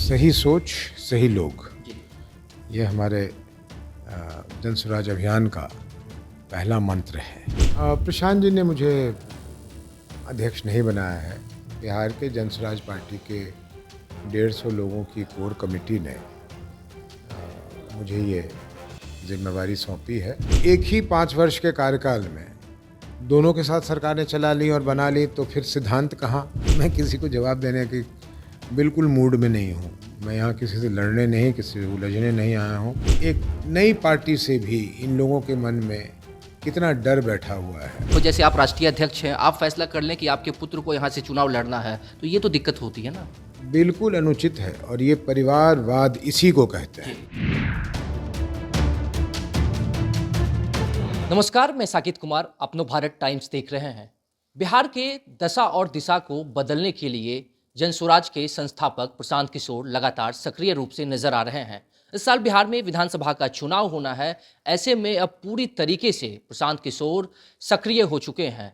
सही सोच सही लोग, जी। ये हमारे जन स्वराज अभियान का पहला मंत्र है। प्रशांत जी ने मुझे अध्यक्ष नहीं बनाया है। बिहार के जन स्वराज पार्टी के 150 लोगों की कोर कमेटी ने मुझे ये जिम्मेवारी सौंपी है। एक ही 5 वर्ष के कार्यकाल में दोनों के साथ सरकार ने चला ली और बना ली, तो फिर सिद्धांत कहाँ? मैं किसी को जवाब देने की बिल्कुल मूड में नहीं हूँ। मैं यहाँ किसी से लड़ने नहीं, किसी से उलझने नहीं आया हूँ। एक नई पार्टी से भी इन लोगों के मन में कितना डर बैठा हुआ है। तो जैसे आप राष्ट्रीय अध्यक्ष हैं, आप फैसला कर लें कि आपके पुत्र को यहाँ से चुनाव लड़ना है, तो ये तो दिक्कत होती है ना? बिल्कुल अनुचित है और ये परिवारवाद इसी को कहते हैं। नमस्कार, मैं साकित कुमार, अपनो भारत टाइम्स देख रहे हैं। बिहार के दशा और दिशा को बदलने के लिए जन स्वराज के संस्थापक प्रशांत किशोर लगातार सक्रिय रूप से नजर आ रहे हैं। इस साल बिहार में विधानसभा का चुनाव होना है। ऐसे में अब पूरी तरीके से प्रशांत किशोर सक्रिय हो चुके हैं।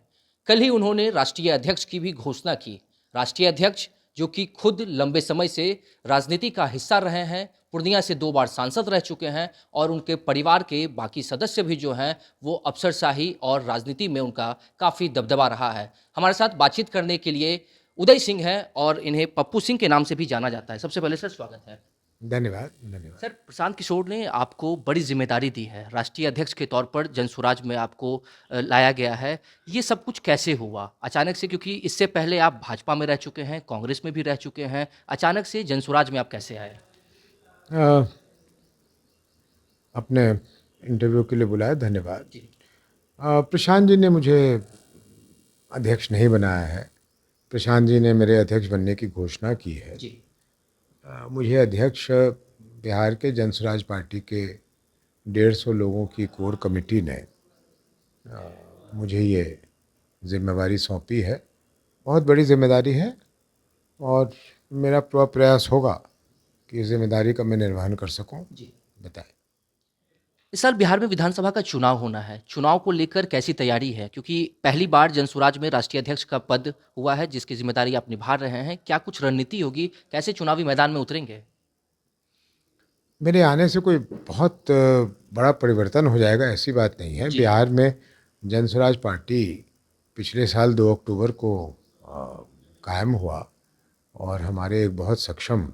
कल ही उन्होंने राष्ट्रीय अध्यक्ष की भी घोषणा की। राष्ट्रीय अध्यक्ष जो कि खुद लंबे समय से राजनीति का हिस्सा रहे हैं, पूर्णिया से 2 बार सांसद रह चुके हैं और उनके परिवार के बाकी सदस्य भी जो हैं वो अफसरशाही और राजनीति में उनका काफ़ी दबदबा रहा है। हमारे साथ बातचीत करने के लिए उदय सिंह हैं और इन्हें पप्पू सिंह के नाम से भी जाना जाता है। सबसे पहले सर स्वागत है। धन्यवाद, धन्यवाद। सर, प्रशांत किशोर ने आपको बड़ी जिम्मेदारी दी है। राष्ट्रीय अध्यक्ष के तौर पर जन स्वराज में आपको लाया गया है। ये सब कुछ कैसे हुआ अचानक से? क्योंकि इससे पहले आप भाजपा में रह चुके हैं, कांग्रेस में भी रह चुके हैं। अचानक से जन स्वराज में आप कैसे आए? अ, अपने इंटरव्यू के लिए बुलाया, धन्यवाद। जी। प्रशांत जी ने मुझे अध्यक्ष नहीं बनाया है। प्रशांत जी ने मेरे अध्यक्ष बनने की घोषणा की है। जी। मुझे अध्यक्ष बिहार के जन स्वराज पार्टी के 150 लोगों की कोर कमेटी ने मुझे ये जिम्मेवारी सौंपी है। बहुत बड़ी जिम्मेदारी है और मेरा पूरा प्रयास होगा कि इस जिम्मेदारी का मैं निर्वहन कर सकूं। जी। बताएं। इस साल बिहार में विधानसभा का चुनाव होना है। चुनाव को लेकर कैसी तैयारी है? क्योंकि पहली बार जन स्वराज में राष्ट्रीय अध्यक्ष का पद हुआ है, जिसकी जिम्मेदारी आप निभा रहे हैं। क्या कुछ रणनीति होगी? कैसे चुनावी मैदान में उतरेंगे? मेरे आने से कोई बहुत बड़ा परिवर्तन हो जाएगा, ऐसी बात नहीं है। जी। बिहार में जन स्वराज पार्टी पिछले साल 2 अक्टूबर को कायम हुआ और हमारे एक बहुत सक्षम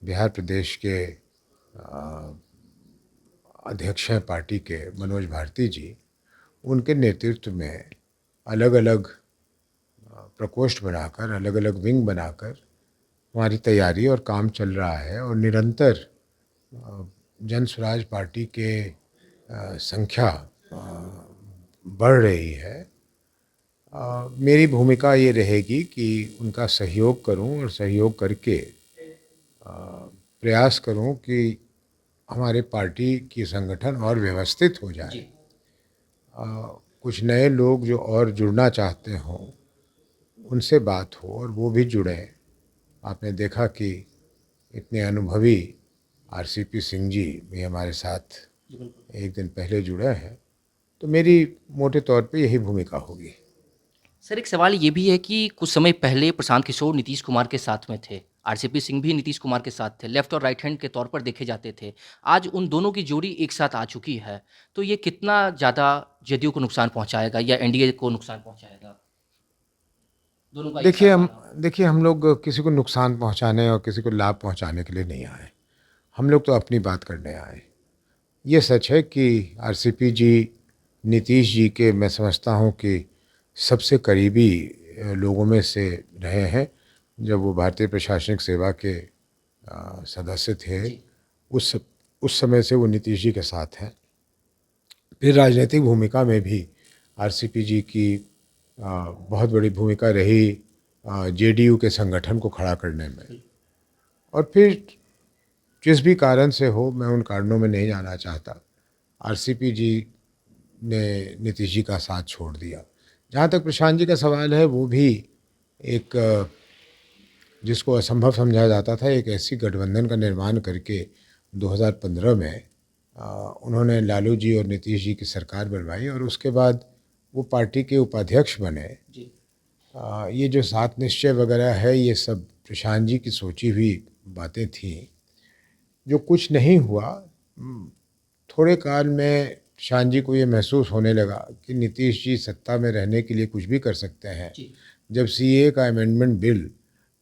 बिहार प्रदेश के अध्यक्ष हैं पार्टी के, मनोज भारती जी। उनके नेतृत्व में अलग अलग प्रकोष्ठ बनाकर, अलग अलग विंग बनाकर हमारी तैयारी और काम चल रहा है और निरंतर जन स्वराज पार्टी के संख्या बढ़ रही है। मेरी भूमिका ये रहेगी कि उनका सहयोग करूं और सहयोग करके प्रयास करूं कि हमारे पार्टी की संगठन और व्यवस्थित हो जाए। जी। कुछ नए लोग जो और जुड़ना चाहते हों उनसे बात हो और वो भी जुड़ें। आपने देखा कि इतने अनुभवी आरसीपी सिंह जी भी हमारे साथ एक दिन पहले जुड़े हैं। तो मेरी मोटे तौर पे यही भूमिका होगी। सर, एक सवाल ये भी है कि कुछ समय पहले प्रशांत किशोर नीतीश कुमार के साथ में थे। आरसीपी सिंह भी नीतीश कुमार के साथ थे। लेफ्ट और राइट हैंड के तौर पर देखे जाते थे। आज उन दोनों की जोड़ी एक साथ आ चुकी है। तो ये कितना ज़्यादा जेडीयू को नुकसान पहुंचाएगा या एनडीए को नुकसान पहुंचाएगा? दोनों का एक देखिए साथ हम आना। देखिए हम लोग किसी को नुकसान पहुंचाने और किसी को लाभ पहुंचाने के लिए नहीं आए। हम लोग तो अपनी बात करने आए। ये सच है कि आरसीपी जी, नीतीश जी के मैं समझता हूँ कि सबसे करीबी लोगों में से रहे हैं। जब वो भारतीय प्रशासनिक सेवा के सदस्य थे, जी। उस समय से वो नीतीश जी के साथ हैं। फिर राजनीतिक भूमिका में भी आरसीपी जी की बहुत बड़ी भूमिका रही जेडीयू के संगठन को खड़ा करने में। और फिर जिस भी कारण से हो, मैं उन कारणों में नहीं जाना चाहता, आरसीपी जी ने नीतीश जी का साथ छोड़ दिया। जहाँ तक प्रशांत जी का सवाल है, वो भी एक जिसको असंभव समझा जाता था, एक ऐसी गठबंधन का निर्माण करके 2015 में उन्होंने लालू जी और नीतीश जी की सरकार बनवाई और उसके बाद वो पार्टी के उपाध्यक्ष बने। जी। ये जो सात निश्चय वगैरह है, ये सब प्रशांत जी की सोची हुई बातें थीं, जो कुछ नहीं हुआ। थोड़े काल में शान जी को ये महसूस होने लगा कि नीतीश जी सत्ता में रहने के लिए कुछ भी कर सकते हैं। जी। जब सीए का अमेंडमेंट बिल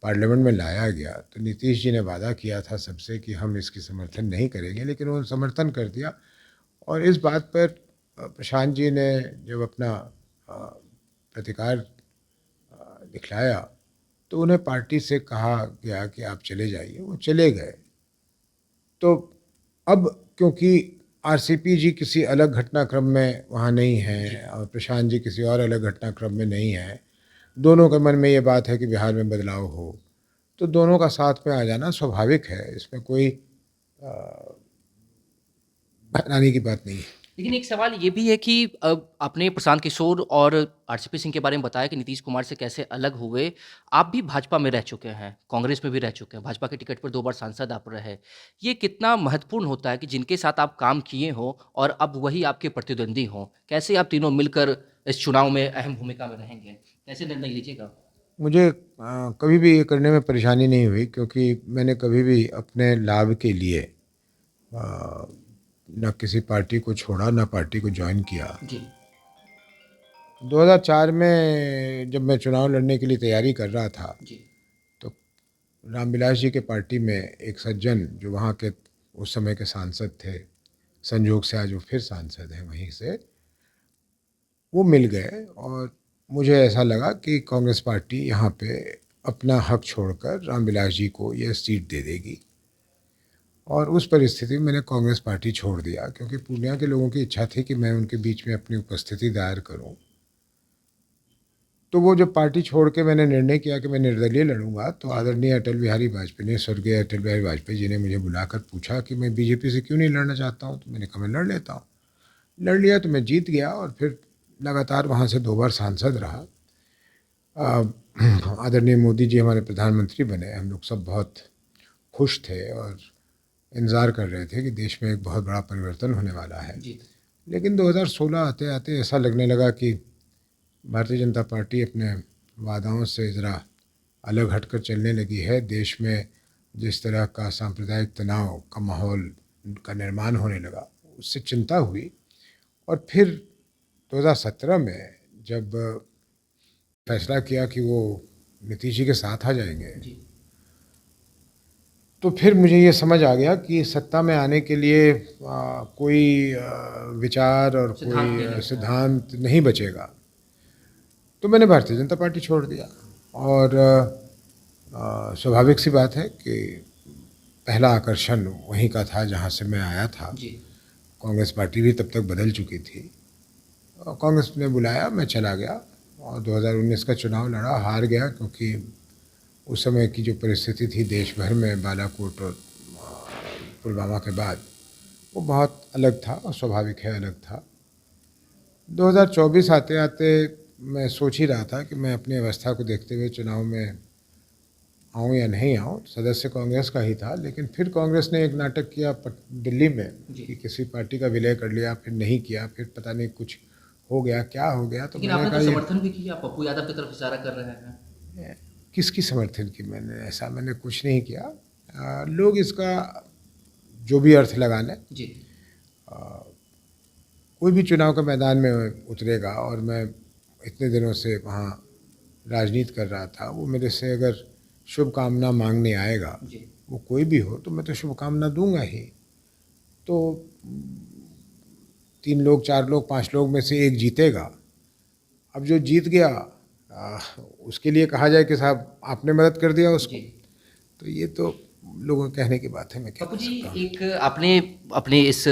पार्लियामेंट में लाया गया तो नीतीश जी ने वादा किया था सबसे कि हम इसकी समर्थन नहीं करेंगे, लेकिन उन्होंने समर्थन कर दिया। और इस बात पर प्रशांत जी ने जब अपना प्रतिकार दिखलाया तो उन्हें पार्टी से कहा गया कि आप चले जाइए, वो चले गए। तो अब क्योंकि आरसीपी जी किसी अलग घटनाक्रम में वहाँ नहीं हैं और प्रशांत जी किसी और अलग घटनाक्रम में नहीं हैं, दोनों के मन में ये बात है कि बिहार में बदलाव हो, तो दोनों का साथ में आ जाना स्वाभाविक है, इसमें कोई हैरानी की बात नहीं है। लेकिन एक सवाल ये भी है कि आपने प्रशांत किशोर और आरसीपी सिंह के बारे में बताया कि नीतीश कुमार से कैसे अलग हुए। आप भी भाजपा में रह चुके हैं, कांग्रेस में भी रह चुके हैं, भाजपा के टिकट पर 2 बार सांसद आप रहे। ये कितना महत्वपूर्ण होता है कि जिनके साथ आप काम किए हों और अब वही आपके प्रतिद्वंदी हों? कैसे आप तीनों मिलकर इस चुनाव में अहम भूमिका में रहेंगे? कैसे निर्णय लीजिएगा? मुझे कभी भी ये करने में परेशानी नहीं हुई, क्योंकि मैंने कभी भी अपने लाभ के लिए न किसी पार्टी को छोड़ा न पार्टी को ज्वाइन किया। जी। 2004 में जब मैं चुनाव लड़ने के लिए तैयारी कर रहा था जी। तो रामविलास जी के पार्टी में एक सज्जन जो वहाँ के उस समय के सांसद थे, संजोग से आज वो फिर सांसद हैं वहीं से, वो मिल गए और मुझे ऐसा लगा कि कांग्रेस पार्टी यहाँ पे अपना हक छोड़कर रामविलास जी को यह सीट दे देगी। और उस परिस्थिति में मैंने कांग्रेस पार्टी छोड़ दिया, क्योंकि पूर्णिया के लोगों की इच्छा थी कि मैं उनके बीच में अपनी उपस्थिति दायर करूं। तो वो जब पार्टी छोड़ के मैंने निर्णय किया कि मैं निर्दलीय लड़ूंगा, तो आदरणीय अटल बिहारी वाजपेयी ने, स्वर्गीय अटल बिहारी वाजपेयी जी ने मुझे बुलाकर पूछा कि मैं बीजेपी से क्यों नहीं लड़ना चाहता हूँ। तो मैंने कहा मैं लड़ लेता हूँ। लड़ लिया तो मैं जीत गया और फिर लगातार वहाँ से 2 बार सांसद रहा। आदरणीय मोदी जी हमारे प्रधानमंत्री बने, हम लोग सब बहुत खुश थे और इंतज़ार कर रहे थे कि देश में एक बहुत बड़ा परिवर्तन होने वाला है। जी। लेकिन 2016 आते आते ऐसा लगने लगा कि भारतीय जनता पार्टी अपने वादाओं से ज़रा अलग हटकर चलने लगी है। देश में जिस तरह का सांप्रदायिक तनाव का माहौल का निर्माण होने लगा, उससे चिंता हुई। और फिर 2017 में जब फैसला किया कि वो नीतीश जी के साथ आ जाएंगे, जी। तो फिर मुझे ये समझ आ गया कि सत्ता में आने के लिए कोई विचार और सिद्धांत नहीं कोई है। सिद्धांत नहीं बचेगा। तो मैंने भारतीय जनता पार्टी छोड़ दिया। और स्वाभाविक सी बात है कि पहला आकर्षण वहीं का था जहाँ से मैं आया था। जी। कांग्रेस पार्टी भी तब तक बदल चुकी थी और कांग्रेस ने बुलाया, मैं चला गया और 2019 का चुनाव लड़ा, हार गया, क्योंकि उस समय की जो परिस्थिति थी देश भर में बालाकोट और पुलवामा के बाद, वो बहुत अलग था और स्वाभाविक है अलग था। 2024 आते आते मैं सोच ही रहा था कि मैं अपनी अवस्था को देखते हुए चुनाव में आऊँ या नहीं आऊँ। सदस्य कांग्रेस का ही था, लेकिन फिर कांग्रेस ने एक नाटक किया दिल्ली में कि किसी पार्टी का विलय कर लिया, फिर नहीं किया, फिर पता नहीं कुछ हो गया, क्या हो गया। तो लेकिन मैंने आपने कहा तो ये समर्थन भी किया, पप्पू यादव की तरफ इशारा कर रहे हैं। किसकी समर्थन की? मैंने कुछ नहीं किया। लोग इसका जो भी अर्थ लगा लें। जी। कोई भी चुनाव के मैदान में उतरेगा और मैं इतने दिनों से वहाँ राजनीति कर रहा था, वो मेरे से अगर शुभकामना मांगने आएगा, जी। वो कोई भी हो, तो मैं तो शुभकामना दूंगा ही। तो 3 लोग, 4 लोग, 5 लोग में से एक जीतेगा। अब जो जीत गया उसके लिए कहा जाए कि साहब आपने मदद कर दिया उसको, तो ये तो लोगों के कहने की बात है, मैं क्या पप्पू कर जी, सकता हूँ। एक आपने अपने इस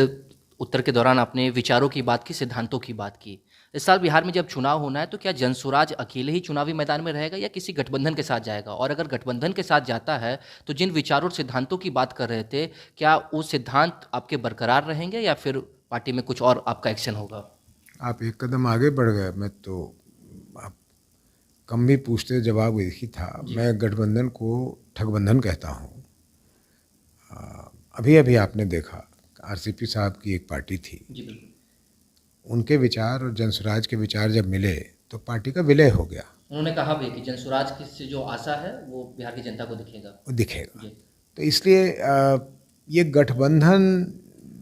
उत्तर के दौरान आपने विचारों की बात की, सिद्धांतों की बात की। इस साल बिहार में जब चुनाव होना है तो क्या जनसुराज अकेले ही चुनावी मैदान में रहेगा या किसी गठबंधन के साथ जाएगा? और अगर गठबंधन के साथ जाता है तो जिन विचारों और सिद्धांतों की बात कर रहे थे, क्या वो सिद्धांत आपके बरकरार रहेंगे या फिर पार्टी में कुछ और आपका एक्शन होगा? आप एक कदम आगे बढ़ गए। मैं तो आप कम भी पूछते जवाब एक ही था। मैं गठबंधन को ठगबंधन कहता हूँ। अभी अभी आपने देखा आरसीपी साहब की एक पार्टी थी, जी बिल्कुल। उनके विचार और जनसुराज के विचार जब मिले तो पार्टी का विलय हो गया। उन्होंने कहा भी कि जनसुराज की से जो आशा है वो बिहार की जनता को दिखेगा। वो दिखेगा। जी। तो इसलिए ये गठबंधन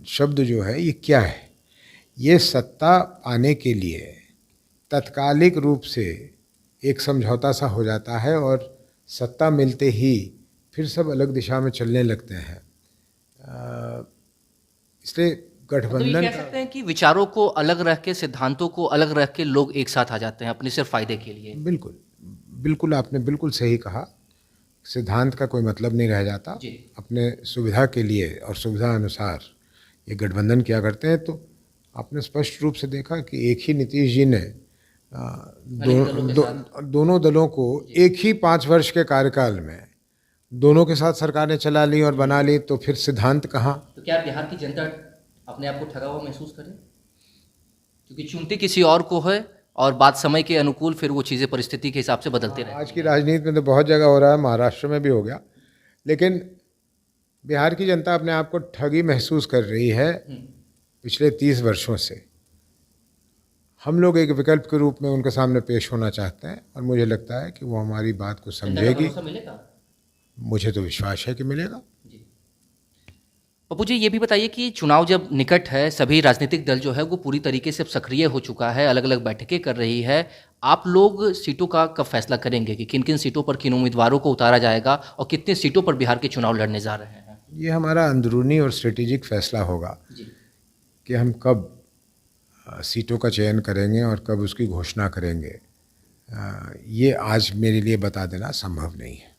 शब्द जो है ये क्या है? ये सत्ता पाने के लिए तत्कालिक रूप से एक समझौता सा हो जाता है और सत्ता मिलते ही फिर सब अलग दिशा में चलने लगते हैं। इसलिए तो ये गठबंधन कह सकते हैं कि विचारों को अलग रख के, सिद्धांतों को अलग रख के लोग एक साथ आ जाते हैं अपने सिर्फ फायदे के लिए। बिल्कुल, बिल्कुल आपने बिल्कुल सही कहा। सिद्धांत का कोई मतलब नहीं रह जाता। जी। अपने सुविधा के लिए और सुविधा अनुसार ये गठबंधन किया करते हैं। तो आपने स्पष्ट रूप से देखा कि एक ही नीतीश जी ने दोनों दलों को एक ही 5 वर्ष के कार्यकाल में दोनों के साथ सरकारें चला ली और बना ली, तो फिर सिद्धांत कहाँ? तो क्या बिहार की जनता अपने आप को ठगा हुआ महसूस करे? क्योंकि चुनती किसी और को है और बात समय के अनुकूल फिर वो चीज़ें परिस्थिति के हिसाब से बदलते रहते हैं। आज की राजनीति में तो बहुत जगह हो रहा है, महाराष्ट्र में भी हो गया, लेकिन बिहार की जनता अपने आप को ठगी महसूस कर रही है पिछले 30 वर्षों से। हम लोग एक विकल्प के रूप में उनके सामने पेश होना चाहते हैं और मुझे लगता है कि वो हमारी बात को समझेगी। भरोसा मिलेगा? मुझे तो विश्वास है कि मिलेगा। जी। पप्पू जी, ये भी बताइए कि चुनाव जब निकट है, सभी राजनीतिक दल जो है वो पूरी तरीके से अब सक्रिय हो चुका है, अलग अलग बैठकें कर रही है। आप लोग सीटों का कब फैसला करेंगे कि किन किन सीटों पर किन उम्मीदवारों को उतारा जाएगा और कितने सीटों पर बिहार के चुनाव लड़ने जा रहे हैं? ये हमारा अंदरूनी और स्ट्रेटेजिक फैसला होगा जी। कि हम कब सीटों का चयन करेंगे और कब उसकी घोषणा करेंगे। ये आज मेरे लिए बता देना संभव नहीं है।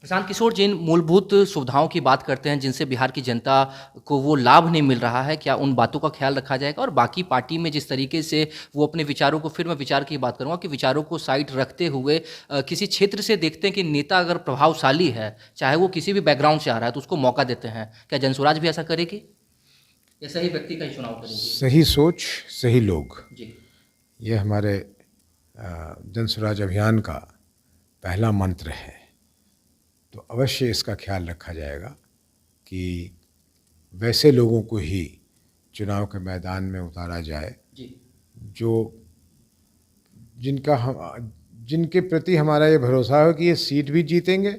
प्रशांत किशोर, जिन मूलभूत सुविधाओं की बात करते हैं जिनसे बिहार की जनता को वो लाभ नहीं मिल रहा है, क्या उन बातों का ख्याल रखा जाएगा? और बाकी पार्टी में जिस तरीके से वो अपने विचारों को, फिर मैं विचार की बात करूंगा कि विचारों को साइड रखते हुए किसी क्षेत्र से देखते हैं कि नेता अगर प्रभावशाली है, चाहे वो किसी भी बैकग्राउंड से आ रहा है, तो उसको मौका देते हैं। क्या जनसुराज भी ऐसा करेगी या सही व्यक्ति का ही चुनाव करेगी? सही सोच, सही लोग, जी। ये हमारे जनसुराज अभियान का पहला मंत्र है। तो अवश्य इसका ख्याल रखा जाएगा कि वैसे लोगों को ही चुनाव के मैदान में उतारा जाए जी। जो जिनके प्रति हमारा ये भरोसा हो कि ये सीट भी जीतेंगे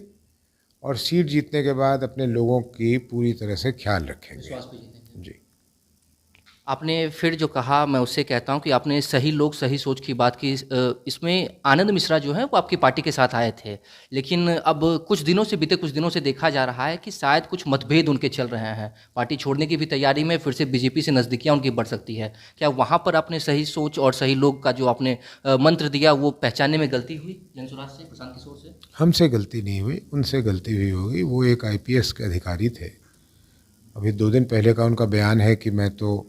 और सीट जीतने के बाद अपने लोगों की पूरी तरह से ख्याल रखेंगे। विश्वास भी जीतेंगे। जी। आपने फिर जो कहा, मैं उससे कहता हूं कि आपने सही लोग सही सोच की बात की। इसमें आनंद मिश्रा जो है वो आपकी पार्टी के साथ आए थे, लेकिन अब बीते कुछ दिनों से देखा जा रहा है कि शायद कुछ मतभेद उनके चल रहे हैं। पार्टी छोड़ने की भी तैयारी में, फिर से बीजेपी से नज़दीकियाँ उनकी बढ़ सकती है। क्या वहाँ पर आपने सही सोच और सही लोग का जो आपने मंत्र दिया वो पहचानने में गलती हुई जनसुराज से, प्रशांत किशोर से? हमसे गलती नहीं हुई, उनसे गलती हुई होगी। वो एक IPS के अधिकारी थे। अभी 2 दिन पहले का उनका बयान है कि मैं तो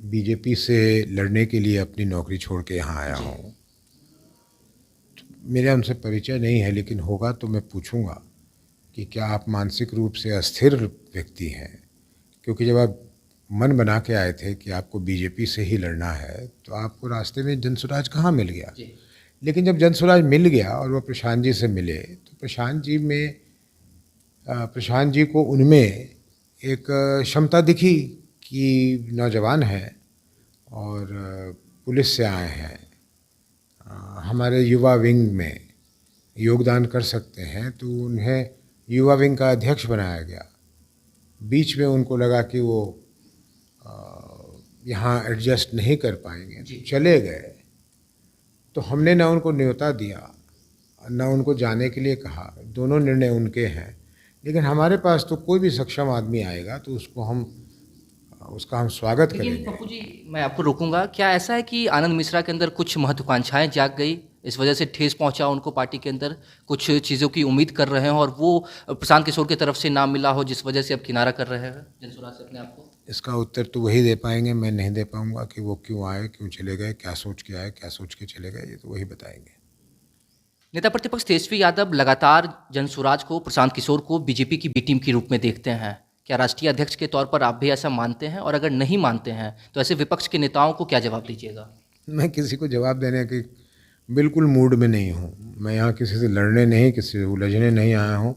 बीजेपी से लड़ने के लिए अपनी नौकरी छोड़ के यहाँ आया हूँ। मेरा उनसे परिचय नहीं है, लेकिन होगा तो मैं पूछूंगा कि क्या आप मानसिक रूप से अस्थिर व्यक्ति हैं? क्योंकि जब आप मन बना के आए थे कि आपको बीजेपी से ही लड़ना है, तो आपको रास्ते में जनसुराज कहाँ मिल गया? लेकिन जब जनसुराज मिल गया और वो प्रशांत जी से मिले, तो प्रशांत जी को उनमें एक क्षमता दिखी कि नौजवान है और पुलिस से आए हैं, हमारे युवा विंग में योगदान कर सकते हैं, तो उन्हें युवा विंग का अध्यक्ष बनाया गया। बीच में उनको लगा कि वो यहाँ एडजस्ट नहीं कर पाएंगे, तो चले गए। तो हमने ना उनको न्योता दिया, ना उनको जाने के लिए कहा। दोनों निर्णय उनके हैं, लेकिन हमारे पास तो कोई भी सक्षम आदमी आएगा तो उसका हम स्वागत लेकिन करेंगे। पप्पू जी, मैं आपको रोकूंगा। क्या ऐसा है कि आनंद मिश्रा के अंदर कुछ महत्वाकांक्षाएं जाग गई, इस वजह से ठेस पहुंचा उनको पार्टी के अंदर, कुछ चीज़ों की उम्मीद कर रहे हैं और वो प्रशांत किशोर की तरफ से नाम मिला हो जिस वजह से अब किनारा कर रहे हैं जनसुराज से अपने आप को? इसका उत्तर तो वही दे पाएंगे, मैं नहीं दे पाऊंगा कि वो क्यों आए, क्यों चले गए, क्या सोच के आए, क्या सोच के चले गए। ये तो वही बताएंगे। नेता प्रतिपक्ष तेजस्वी यादव लगातार जनसुराज को, प्रशांत किशोर को बीजेपी की बी टीम के रूप में देखते हैं। क्या राष्ट्रीय अध्यक्ष के तौर पर आप भी ऐसा मानते हैं? और अगर नहीं मानते हैं तो ऐसे विपक्ष के नेताओं को क्या जवाब दीजिएगा? मैं किसी को जवाब देने के बिल्कुल मूड में नहीं हूँ। मैं यहाँ किसी से लड़ने नहीं, किसी से उलझने नहीं आया हूँ।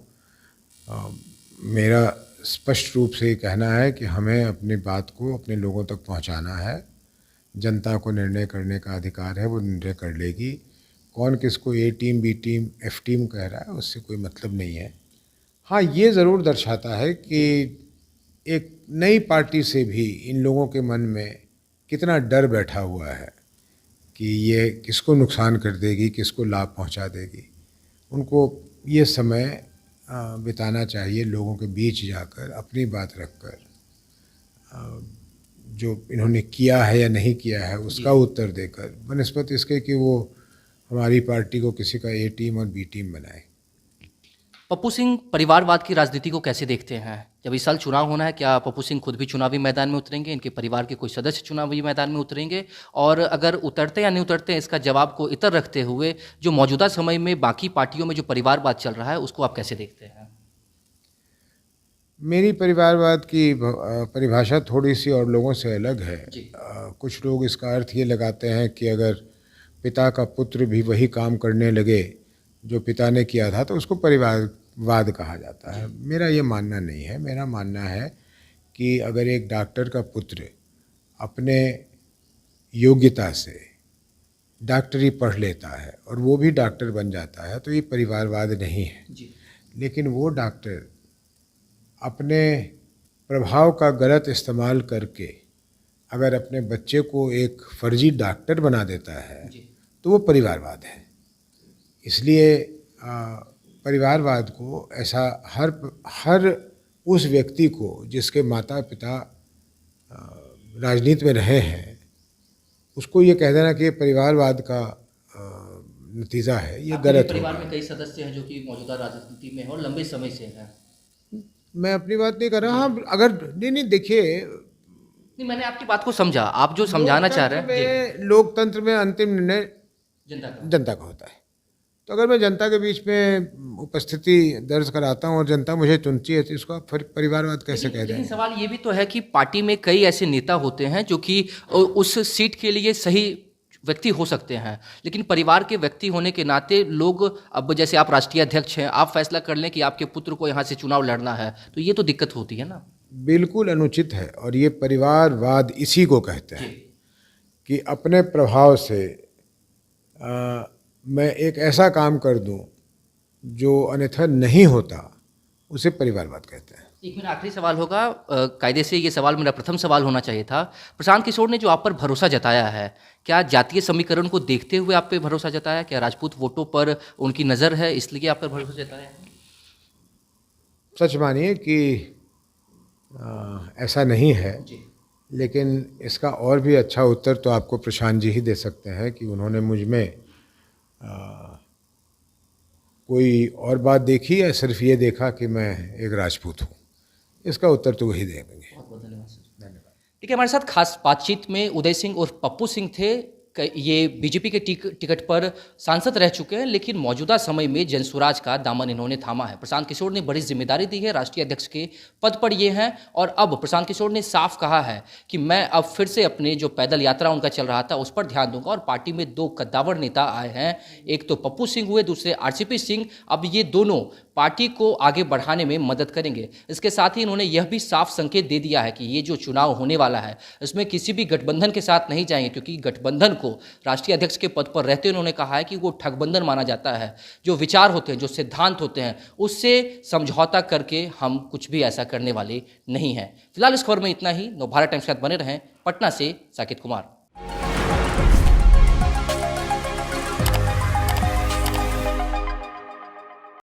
मेरा स्पष्ट रूप से ये कहना है कि हमें अपनी बात को अपने लोगों तक पहुँचाना है। जनता को निर्णय करने का अधिकार है, वो निर्णय कर लेगी। कौन किसको A team, B team, F team कह रहा है, उससे कोई मतलब नहीं है। हाँ, ये ज़रूर दर्शाता है कि एक नई पार्टी से भी इन लोगों के मन में कितना डर बैठा हुआ है कि ये किसको नुकसान कर देगी, किसको लाभ पहुंचा देगी। उनको ये समय बिताना चाहिए लोगों के बीच जाकर, अपनी बात रखकर, जो इन्होंने किया है या नहीं किया है उसका उत्तर देकर, बनस्पत इसके कि वो हमारी पार्टी को किसी का ए टीम और बी टीम बनाए। पप्पू सिंह परिवारवाद की राजनीति को कैसे देखते हैं? जब इस साल चुनाव होना है, क्या पप्पू सिंह खुद भी चुनावी मैदान में उतरेंगे? इनके परिवार के कोई सदस्य चुनावी मैदान में उतरेंगे? और अगर उतरते या नहीं उतरते, इसका जवाब को इतर रखते हुए जो मौजूदा समय में बाकी पार्टियों में जो परिवारवाद चल रहा है, उसको आप कैसे देखते हैं? मेरी परिवारवाद की परिभाषा थोड़ी सी और लोगों से अलग है। कुछ लोग इसका अर्थ ये लगाते हैं कि अगर पिता का पुत्र भी वही काम करने लगे जो पिता ने किया था तो उसको परिवारवाद कहा जाता है। मेरा ये मानना नहीं है। मेरा मानना है कि अगर एक डॉक्टर का पुत्र अपने योग्यता से डॉक्टरी पढ़ लेता है और वो भी डॉक्टर बन जाता है तो ये परिवारवाद नहीं है। लेकिन वो डॉक्टर अपने प्रभाव का गलत इस्तेमाल करके अगर अपने बच्चे को एक फर्जी डॉक्टर बना देता है तो वो परिवारवाद है। इसलिए परिवारवाद को ऐसा हर उस व्यक्ति को जिसके माता पिता राजनीति में रहे हैं उसको ये कह देना कि ये परिवारवाद का नतीजा है, ये गलत है। परिवार में कई सदस्य हैं जो कि मौजूदा राजनीति में हैं और लंबे समय से हैं। मैं अपनी बात नहीं कर रहा। हाँ, अगर नहीं देखिए, नहीं, मैंने आपकी बात को समझा। आप जो समझाना चाह रहे हैं, लोकतंत्र में अंतिम निर्णय जनता का होता है। तो अगर मैं जनता के बीच में उपस्थिति दर्ज कराता हूँ और जनता मुझे चुनती है तो इसको आप परिवारवाद कैसे कह दें? लेकिन सवाल ये भी तो है कि पार्टी में कई ऐसे नेता होते हैं जो कि उस सीट के लिए सही व्यक्ति हो सकते हैं, लेकिन परिवार के व्यक्ति होने के नाते लोग, अब जैसे आप राष्ट्रीय अध्यक्ष हैं, आप फैसला कर लें कि आपके पुत्र को यहाँ से चुनाव लड़ना है, तो ये तो दिक्कत होती है ना। बिल्कुल अनुचित है। और ये परिवारवाद इसी को कहते हैं कि अपने प्रभाव से मैं एक ऐसा काम कर दूं जो अन्यथा नहीं होता, उसे परिवारवाद कहते हैं। एक मेरा आखिरी सवाल होगा, कायदे से ये सवाल मेरा प्रथम सवाल होना चाहिए था। प्रशांत किशोर ने जो आप पर भरोसा जताया है, क्या जातीय समीकरण को देखते हुए आप पे भरोसा जताया? क्या राजपूत वोटों पर उनकी नज़र है इसलिए आप पर भरोसा जताया है? सच मानिए कि ऐसा नहीं है, लेकिन इसका और भी अच्छा उत्तर तो आपको प्रशांत जी ही दे सकते हैं कि उन्होंने मुझ में कोई और बात देखी या सिर्फ ये देखा कि मैं एक राजपूत हूँ। इसका उत्तर तो वही देंगे। बहुत बहुत धन्यवाद सर। धन्यवाद। ठीक है, हमारे साथ खास बातचीत में उदय सिंह और पप्पू सिंह थे। ये बीजेपी के टिकट पर सांसद रह चुके हैं, लेकिन मौजूदा समय में जनसुराज का दामन इन्होंने थामा है। प्रशांत किशोर ने बड़ी जिम्मेदारी दी है, राष्ट्रीय अध्यक्ष के पद पर ये हैं, और अब प्रशांत किशोर ने साफ कहा है कि मैं अब फिर से अपने जो पैदल यात्रा उनका चल रहा था उस पर ध्यान दूंगा। और पार्टी में दो कद्दावर नेता आए हैं, एक तो पप्पू सिंह हुए, दूसरे आरसीपी सिंह। अब ये दोनों पार्टी को आगे बढ़ाने में मदद करेंगे। इसके साथ ही इन्होंने यह भी साफ संकेत दे दिया है कि ये जो चुनाव होने वाला है इसमें किसी भी गठबंधन के साथ नहीं जाएंगे, क्योंकि गठबंधन को राष्ट्रीय अध्यक्ष के पद पर रहते उन्होंने कहा है कि वो ठगबंधन माना जाता है। जो विचार होते हैं, जो सिद्धांत होते हैं, उससे समझौता करके हम कुछ भी ऐसा करने वाले नहीं हैं। फिलहाल इस खबर में इतना ही। नवभारत टाइम्स के साथ बने रहें। पटना से साकेत कुमार।